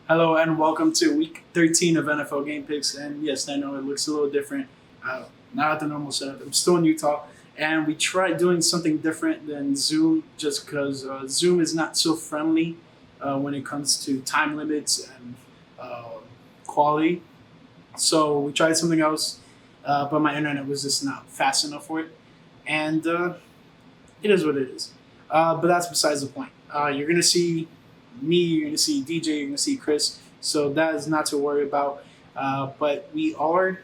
Hello and welcome to week 13 of NFL Game Picks. And yes, I know it looks a little different. Not at the normal setup. I'm still in Utah, and we tried doing something different than Zoom just because Zoom is not so friendly when it comes to time limits and uh, quality. So we tried something else, but my internet was just not fast enough for it. And it is what it is. But that's besides the point. You're going to see me, you're going to see DJ, you're going to see Chris. So that is not to worry about. But we are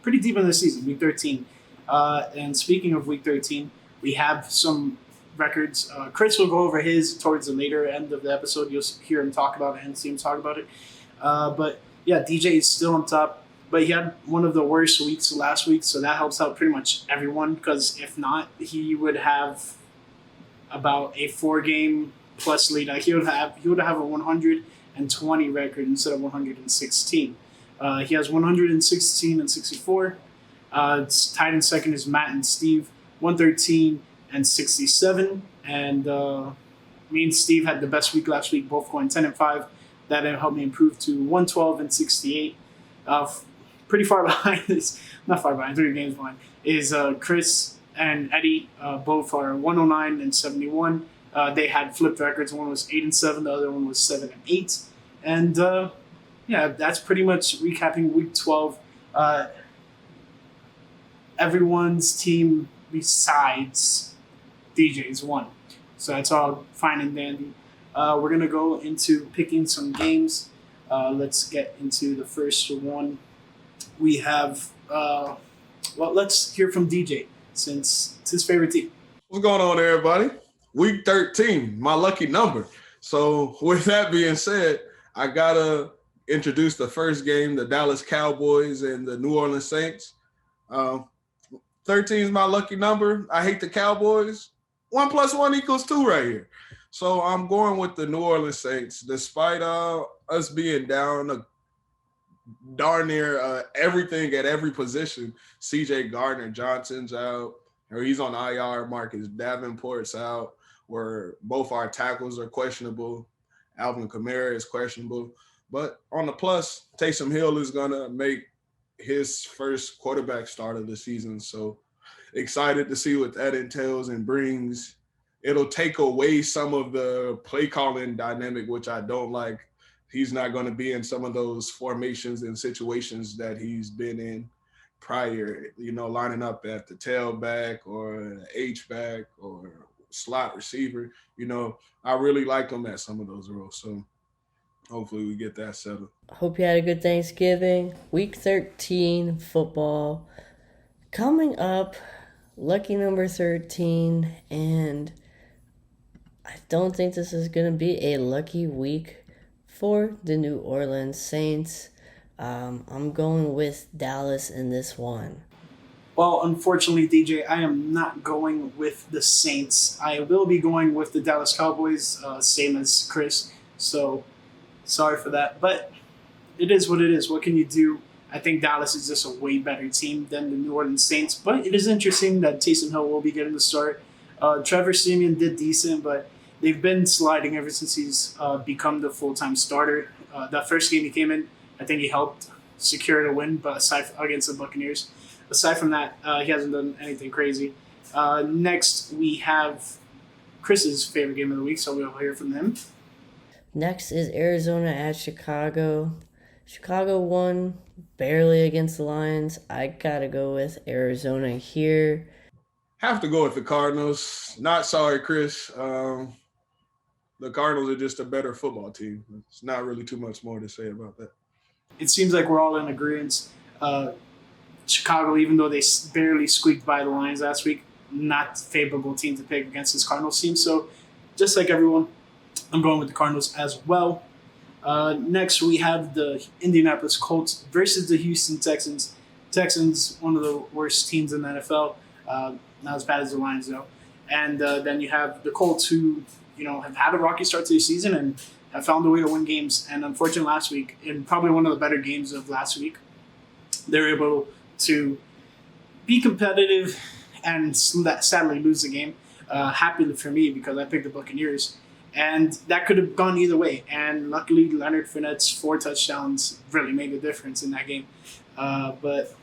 pretty deep in the season, week 13. And speaking of week 13, we have some records. Chris will go over his towards the later end of the episode. You'll hear him talk about it and see him talk about it. But yeah, DJ is still on top, but he had one of the worst weeks last week, so that helps out pretty much everyone. Because if not, he would have about a 4 game plus lead. He would have a 120 record instead of 116. He has 116 and 64. It's tied in second is Matt and Steve, 113 and 67. And me and Steve had the best week last week, both going 10 and 5. That helped me improve to 112 and 68. Pretty far behind is not far behind, 3 games behind is Chris and Eddie. Both are 109 and 71. They had flipped records. One was 8 and 7, the other one was 7 and 8. And yeah, that's pretty much recapping week 12. Everyone's team besides DJ's won, so that's all fine and dandy. We're gonna go into picking some games. Let's get into the first one. We have let's hear from DJ since it's his favorite team. What's going on, everybody? Week 13, my lucky number. So with that being said, I got to introduce the first game, the Dallas Cowboys and the New Orleans Saints. 13 is my lucky number. I hate the Cowboys. 1 + 1 = 2 right here. So I'm going with the New Orleans Saints, despite us being down darn near everything at every position. CJ Gardner-Johnson's out, or he's on IR. Marcus Davenport's out, where both our tackles are questionable. Alvin Kamara is questionable. But on the plus, Taysom Hill is going to make his first quarterback start of the season. So excited to see what that entails and brings. It'll take away some of the play calling dynamic, which I don't like. He's not going to be in some of those formations and situations that he's been in prior, lining up at the tailback or H-back or slot receiver. I really like him at some of those roles. So hopefully we get that settled. Hope you had a good Thanksgiving. Week 13 football coming up. Lucky number 13. And I don't think this is going to be a lucky week for the New Orleans Saints. I'm going with Dallas in this one. Well, unfortunately, DJ, I am not going with the Saints. I will be going with the Dallas Cowboys, same as Chris. So sorry for that, but it is what it is. What can you do? I think Dallas is just a way better team than the New Orleans Saints. But it is interesting that Taysom Hill will be getting the start. Trevor Siemian did decent, but they've been sliding ever since he's become the full-time starter. That first game he came in, I think he helped secure the win, but against the Buccaneers. Aside from that, he hasn't done anything crazy. Next, we have Chris's favorite game of the week, so we'll hear from him. Next is Arizona at Chicago. Chicago won barely against the Lions. I gotta go with Arizona here. Have to go with the Cardinals. Not sorry, Chris. The Cardinals are just a better football team. It's not really too much more to say about that. It seems like we're all in agreement. Chicago, even though they barely squeaked by the Lions last week, not favorable team to pick against this Cardinals team. So just like everyone, I'm going with the Cardinals as well. Next, we have the Indianapolis Colts versus the Houston Texans. Texans, one of the worst teams in the NFL. Not as bad as the Lions, though. And then you have the Colts, who have had a rocky start to the season and have found a way to win games. And unfortunately, last week, in probably one of the better games of last week, they were able to be competitive and sadly lose the game. Happily for me, because I picked the Buccaneers. And that could have gone either way. And luckily, Leonard Fournette's 4 touchdowns really made a difference in that game. But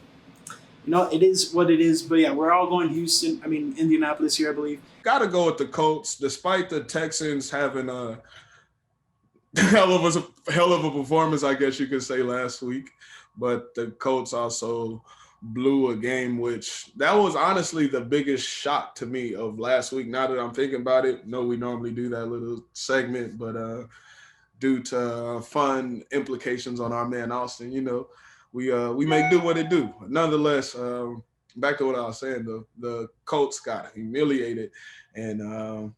it is what it is. But yeah, we're all going Indianapolis here, I believe. Got to go with the Colts, despite the Texans having a hell of a performance, I guess you could say, last week. But the Colts also blew a game, which that was honestly the biggest shock to me of last week. Now that I'm thinking about it, no, we normally do that little segment, but due to fun implications on our man Austin, we make do what it do. Nonetheless, back to what I was saying, the Colts got humiliated, and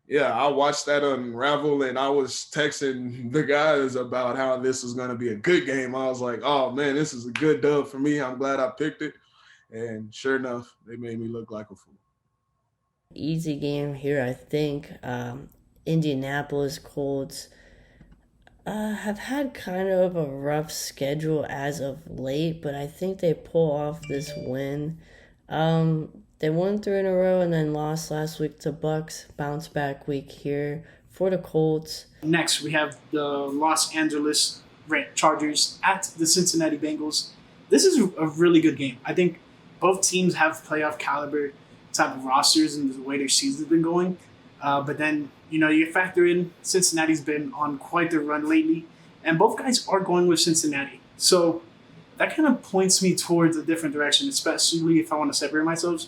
I watched that unravel, and I was texting the guys about how this was going to be a good game. I was like, oh, man, this is a good dub for me. I'm glad I picked it. And sure enough, they made me look like a fool. Easy game here, I think. Indianapolis Colts have had kind of a rough schedule as of late, but I think they pull off this win. They won 3 in a row and then lost last week to Bucs. Bounce back week here for the Colts. Next, we have the Los Angeles Chargers at the Cincinnati Bengals. This is a really good game. I think both teams have playoff caliber type of rosters and the way their season's been going. But then, you factor in Cincinnati's been on quite the run lately, and both guys are going with Cincinnati. So that kind of points me towards a different direction, especially if I want to separate myself.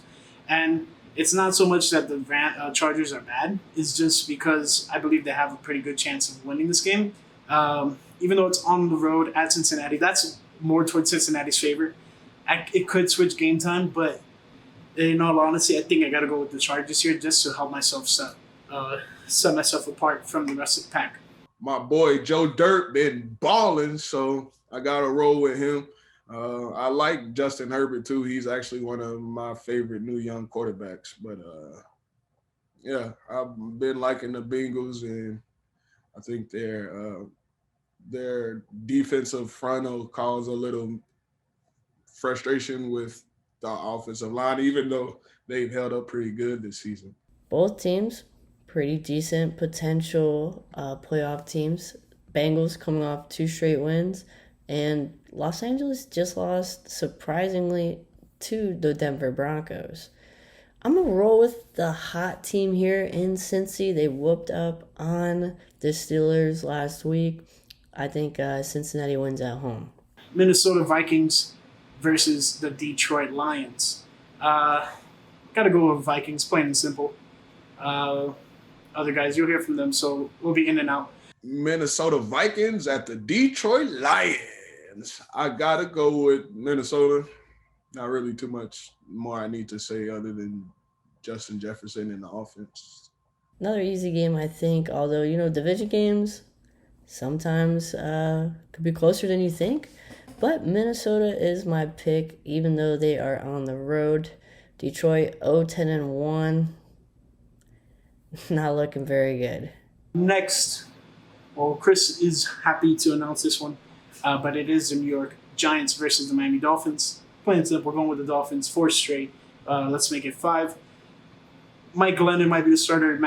And it's not so much that the Chargers are bad. It's just because I believe they have a pretty good chance of winning this game. Even though it's on the road at Cincinnati, that's more towards Cincinnati's favor. It could switch game time, but in all honesty, I think I got to go with the Chargers here just to help myself set myself apart from the rest of the pack. My boy Joe Dirt been balling, so I got to roll with him. I like Justin Herbert, too. He's actually one of my favorite new young quarterbacks. But, I've been liking the Bengals, and I think their defensive front will cause a little frustration with the offensive line, even though they've held up pretty good this season. Both teams, pretty decent potential playoff teams. Bengals coming off 2 straight wins. And Los Angeles just lost, surprisingly, to the Denver Broncos. I'm going to roll with the hot team here in Cincy. They whooped up on the Steelers last week. I think Cincinnati wins at home. Minnesota Vikings versus the Detroit Lions. Got to go with Vikings, plain and simple. Other guys, you'll hear from them, so we'll be in and out. Minnesota Vikings at the Detroit Lions. I got to go with Minnesota. Not really too much more I need to say other than Justin Jefferson in the offense. Another easy game, I think, although, division games sometimes could be closer than you think. But Minnesota is my pick, even though they are on the road. Detroit 0-10-1. Not looking very good. Next, Chris is happy to announce this one, but it is the New York Giants versus the Miami Dolphins. Plain and simple, we're going with the Dolphins 4 straight. Let's make it 5. Mike Glennon might be the starter.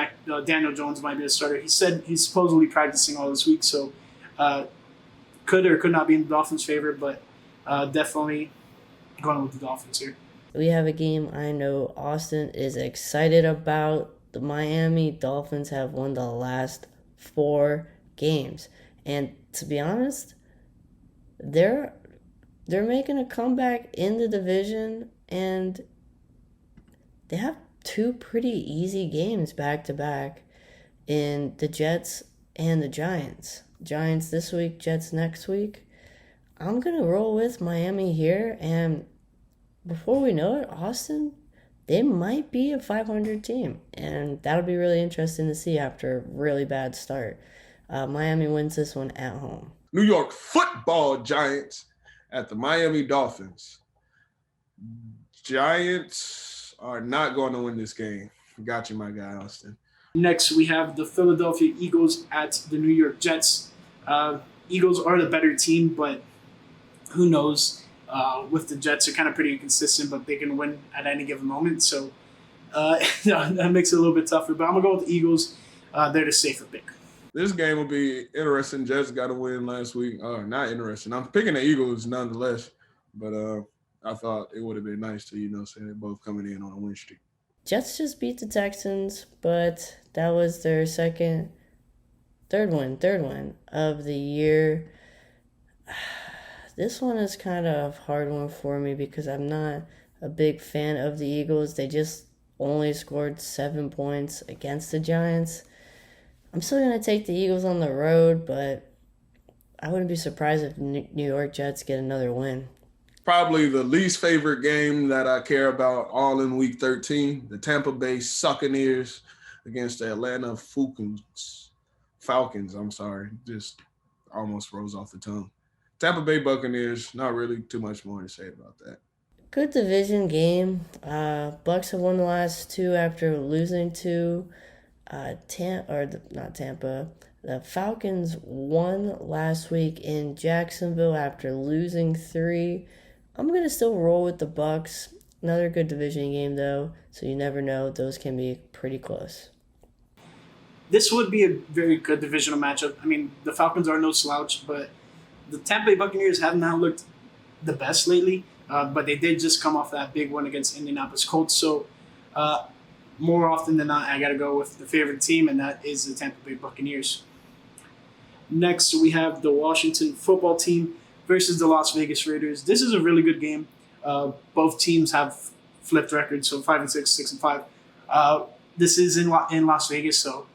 Daniel Jones might be the starter. He said he's supposedly practicing all this week, so could or could not be in the Dolphins' favor, but definitely going with the Dolphins here. We have a game I know Austin is excited about. The Miami Dolphins have won the last 4 games. And to be honest, they're making a comeback in the division, and they have 2 pretty easy games back-to-back in the Jets and the Giants. Giants this week, Jets next week. I'm going to roll with Miami here, and before we know it, Austin, they might be a 500 team, and that'll be really interesting to see after a really bad start. Miami wins this one at home. New York Football Giants at the Miami Dolphins. Giants are not going to win this game. Got you, my guy, Austin. Next, we have the Philadelphia Eagles at the New York Jets. Eagles are the better team, but who knows? With the Jets, are kind of pretty inconsistent, but they can win at any given moment. So that makes it a little bit tougher. But I'm going to go with the Eagles. they're the safer pick. This game will be interesting. Jets got a win last week. Not interesting. I'm picking the Eagles nonetheless, but I thought it would have been nice to, say they're both coming in on a win streak. Jets just beat the Texans, but that was their third win of the year. This one is kind of a hard one for me because I'm not a big fan of the Eagles. They just only scored 7 points against the Giants. I'm still going to take the Eagles on the road, but I wouldn't be surprised if New York Jets get another win. Probably the least favorite game that I care about all in Week 13, the Tampa Bay Buccaneers against the Atlanta Falcons, just almost rose off the tongue. Tampa Bay Buccaneers, not really too much more to say about that. Good division game. Bucks have won the last two after losing to not Tampa. The Falcons won last week in Jacksonville after losing 3. I'm going to still roll with the Bucks. Another good division game, though, so you never know. Those can be pretty close. This would be a very good divisional matchup. I mean, the Falcons are no slouch, but the Tampa Bay Buccaneers have not looked the best lately, but they did just come off that big one against Indianapolis Colts. So more often than not, I got to go with the favorite team, and that is the Tampa Bay Buccaneers. Next, we have the Washington football team versus the Las Vegas Raiders. This is a really good game. Both teams have flipped records, so 5-6, 6-5. This is in Las Vegas, so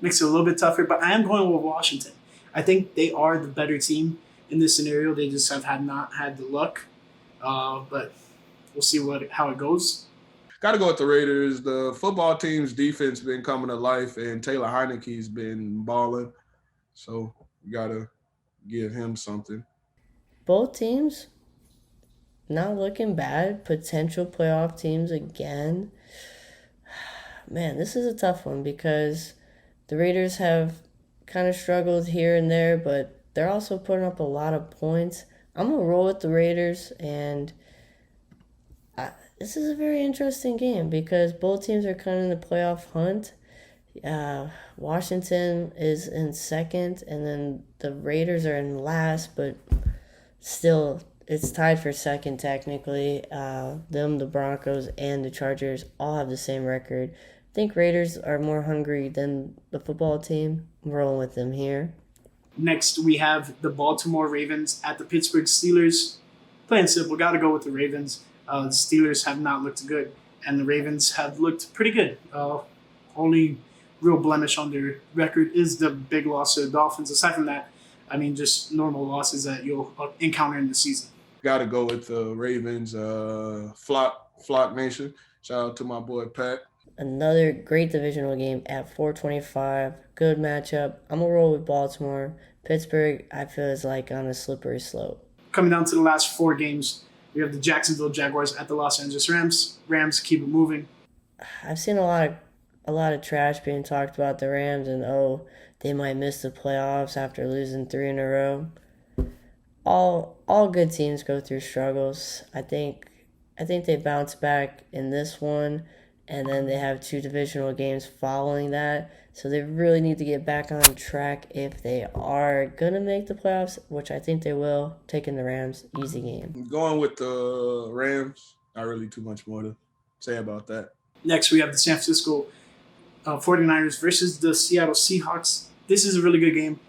makes it a little bit tougher, but I am going with Washington. I think they are the better team in this scenario. They just have not had the luck, but we'll see how it goes. Got to go with the Raiders. The football team's defense been coming to life, and Taylor Heineke's been balling. So you got to give him something. Both teams not looking bad. Potential playoff teams again. Man, this is a tough one because the Raiders have kind of struggled here and there, but they're also putting up a lot of points. I'm going to roll with the Raiders, and this is a very interesting game because both teams are kind of in the playoff hunt. Washington is in second, and then the Raiders are in last, but still, it's tied for second technically. The Broncos, and the Chargers all have the same record. I think Raiders are more hungry than the football team. I'm rolling with them here. Next, we have the Baltimore Ravens at the Pittsburgh Steelers. Plain simple, got to go with the Ravens. The Steelers have not looked good, and the Ravens have looked pretty good. Only real blemish on their record is the big loss to the Dolphins. Aside from that, I mean, just normal losses that you'll encounter in the season. Got to go with the Ravens. Flock Nation. Shout out to my boy Pat. Another great divisional game at 425. Good matchup. I'm going to roll with Baltimore. Pittsburgh, I feel, is like on a slippery slope. Coming down to the last 4 games, we have the Jacksonville Jaguars at the Los Angeles Rams. Rams keep it moving. I've seen a lot of trash being talked about the Rams, and they might miss the playoffs after losing 3 in a row. All good teams go through struggles. I think they bounce back in this one, and then they have 2 divisional games following that. So they really need to get back on track if they are going to make the playoffs, which I think they will. Taking the Rams, easy game. Going with the Rams. Not really too much more to say about that. Next, we have the San Francisco 49ers versus the Seattle Seahawks. This is a really good game,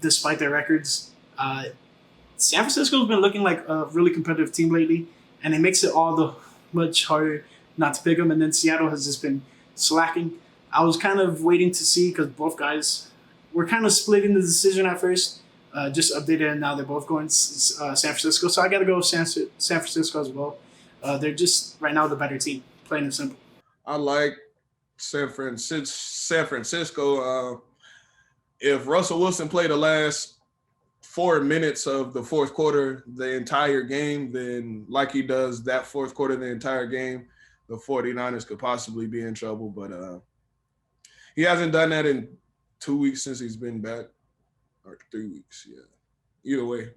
despite their records. San Francisco's been looking like a really competitive team lately, and it makes it all the much harder not to pick them. And then Seattle has just been slacking. I was kind of waiting to see because both guys were kind of splitting the decision at first. Just updated, and now they're both going San Francisco. So I got to go with San Francisco as well. They're just right now the better team, plain and simple. I like San Francisco. If Russell Wilson played the last 4 minutes of the fourth quarter the entire game, then like he does that fourth quarter the entire game, the 49ers could possibly be in trouble. But he hasn't done that in 2 weeks since he's been back, or 3 weeks, yeah. Either way,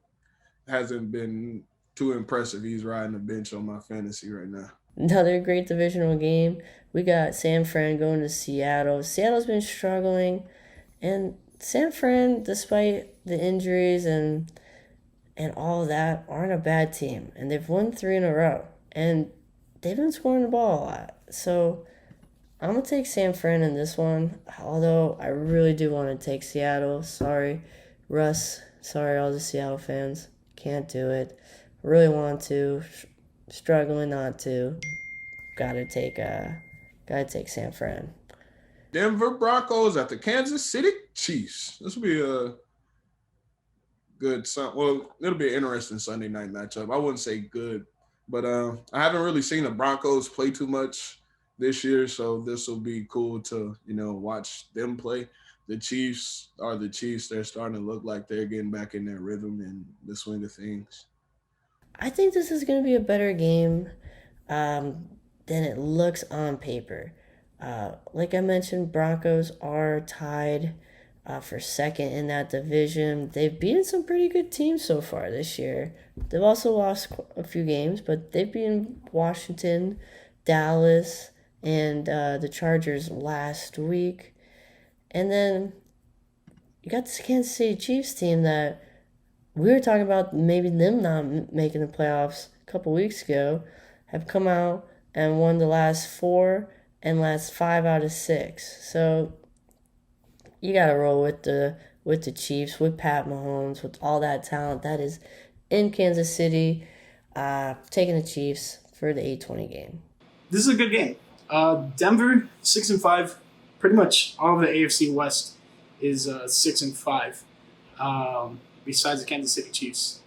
hasn't been too impressive. He's riding the bench on my fantasy right now. Another great divisional game. We got San Fran going to Seattle. Seattle's been struggling, and San Fran, despite the injuries and all of that, aren't a bad team. And they've won 3 in a row. And they've been scoring the ball a lot. So I'm going to take San Fran in this one. Although I really do want to take Seattle. Sorry, Russ. Sorry, all the Seattle fans. Can't do it. Really want to. Struggling not to. Gotta take San Fran. Denver Broncos at the Kansas City Chiefs. This will be a good, well, it'll be an interesting Sunday night matchup. I wouldn't say good, but I haven't really seen the Broncos play too much this year, so this will be cool to, watch them play. The Chiefs are the Chiefs. They're starting to look like they're getting back in their rhythm and the swing of things. I think this is going to be a better game than it looks on paper. Like I mentioned, Broncos are tied for second in that division. They've beaten some pretty good teams so far this year. They've also lost a few games, but they've beaten Washington, Dallas, and the Chargers last week. And then you got this Kansas City Chiefs team that we were talking about maybe them not making the playoffs a couple weeks ago, have come out and won the last 4 and last 5 out of 6. So you got to roll with the Chiefs, with Pat Mahomes, with all that talent that is in Kansas City. Taking the Chiefs for the 8:20 game. This is a good game. Denver 6-5. Pretty much all of the AFC West is 6-5. Besides the Kansas City Chiefs.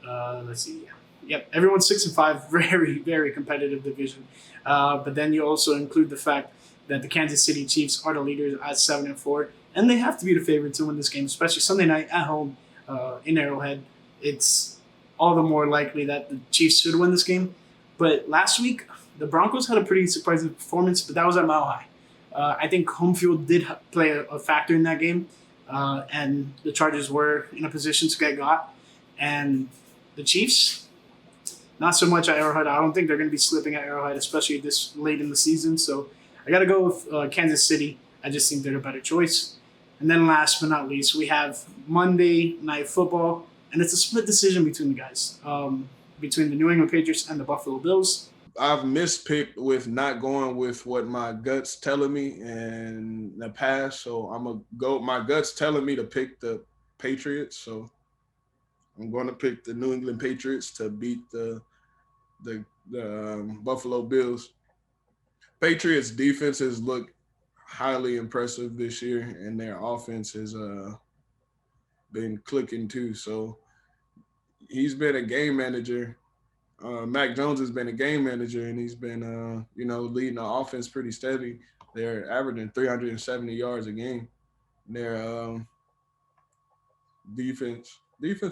Let's see. Yep, everyone's 6-5. Very, very competitive division. But then you also include the fact that the Kansas City Chiefs are the leaders at 7-4, and they have to be the favorite to win this game, especially Sunday night at home in Arrowhead. It's all the more likely that the Chiefs should win this game. But last week, the Broncos had a pretty surprising performance, but that was at Mile High. I think home field did play a factor in that game, and the Chargers were in a position to get got. And the Chiefs, not so much at Arrowhead. I don't think they're going to be slipping at Arrowhead, especially this late in the season. So I got to go with Kansas City. I just think they're a better choice. And then last but not least, we have Monday Night Football, and it's a split decision between the guys, between the New England Patriots and the Buffalo Bills. I've mispicked with not going with what my gut's telling me in the past, so I'm gonna go. My gut's telling me to pick the Patriots, so I'm going to pick the New England Patriots to beat the Buffalo Bills. Patriots defense has looked highly impressive this year, and their offense has been clicking too. So he's been a game manager. Mac Jones has been a game manager, and he's been, leading the offense pretty steady. They're averaging 370 yards a game. Their defense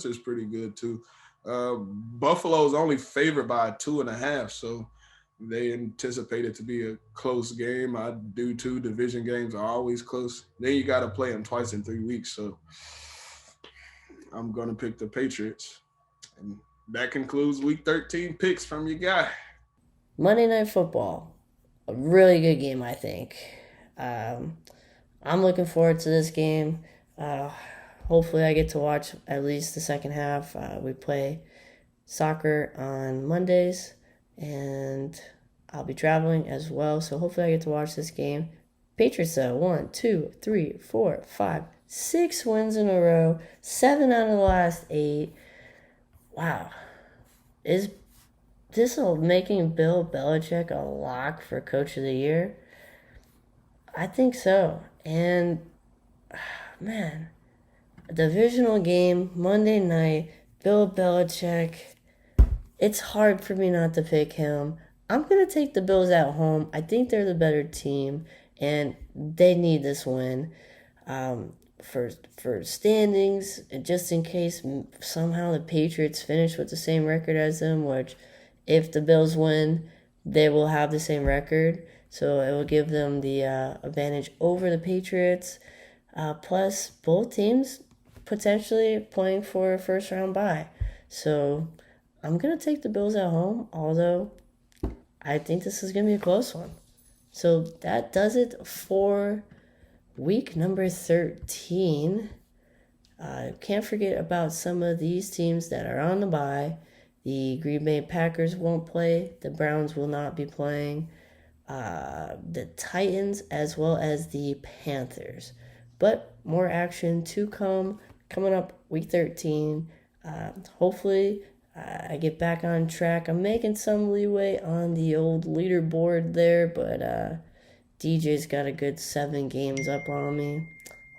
is pretty good too. Buffalo's only favored by 2.5, so they anticipate it to be a close game. I do too. Division games are always close. Then you got to play them twice in 3 weeks, so I'm going to pick the Patriots. And that concludes Week 13 picks from your guy. Monday Night Football. A really good game, I think. I'm looking forward to this game. Hopefully I get to watch at least the second half. We play soccer on Mondays, and I'll be traveling as well. So hopefully I get to watch this game. Patriots, 1, 2, 3, 4, 5, 6 wins in a row. 7 out of the last 8. Wow. Is this making Bill Belichick a lock for Coach of the Year? I think so. And, man, a divisional game, Monday night, Bill Belichick. It's hard for me not to pick him. I'm going to take the Bills at home. I think they're the better team, and they need this win. For standings, just in case somehow the Patriots finish with the same record as them, which if the Bills win, they will have the same record. So it will give them the advantage over the Patriots. Plus, both teams potentially playing for a first-round bye. So I'm going to take the Bills at home, although I think this is going to be a close one. So that does it for week number 13. Can't forget about some of these teams that are on the bye. The Green Bay Packers won't play. The Browns will not be playing. The Titans as well as the Panthers. But more action to come. Coming up week 13. Hopefully I get back on track. I'm making some leeway on the old leaderboard there, but DJ's got a good 7 games up on me.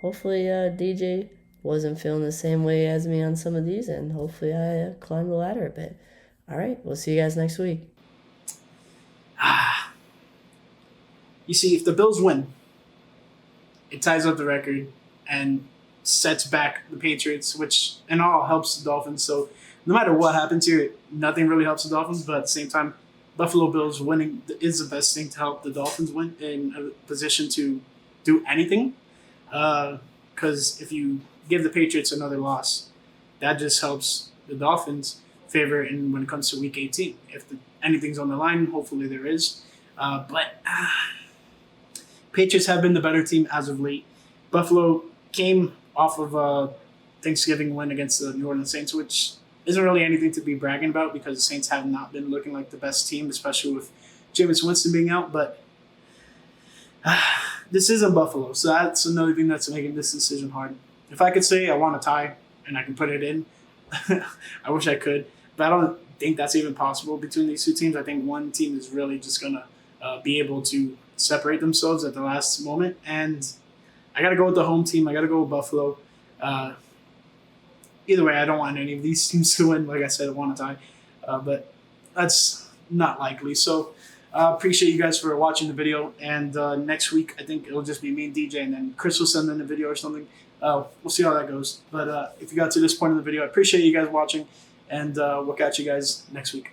Hopefully DJ wasn't feeling the same way as me on some of these, and hopefully I climb the ladder a bit. All right, we'll see you guys next week. You see, if the Bills win, it ties up the record and sets back the Patriots, which in all helps the Dolphins. So no matter what happens here, nothing really helps the Dolphins. But at the same time, Buffalo Bills winning is the best thing to help the Dolphins win in a position to do anything. Because if you give the Patriots another loss, that just helps the Dolphins favor in when it comes to Week 18. If anything's on the line, hopefully there is. But Patriots have been the better team as of late. Buffalo came off of a Thanksgiving win against the New Orleans Saints, which isn't really anything to be bragging about because the Saints have not been looking like the best team, especially with Jameis Winston being out. But this isn't Buffalo, so that's another thing that's making this decision hard. If I could say I want a tie and I can put it in, I wish I could. But I don't think that's even possible between these two teams. I think one team is really just going to be able to separate themselves at the last moment. And I got to go with the home team. I got to go with Buffalo. Either way, I don't want any of these teams to win. Like I said, I want a tie. But that's not likely. So appreciate you guys for watching the video. And next week, I think it'll just be me and DJ. And then Chris will send in a video or something. We'll see how that goes. But if you got to this point in the video, I appreciate you guys watching. And we'll catch you guys next week.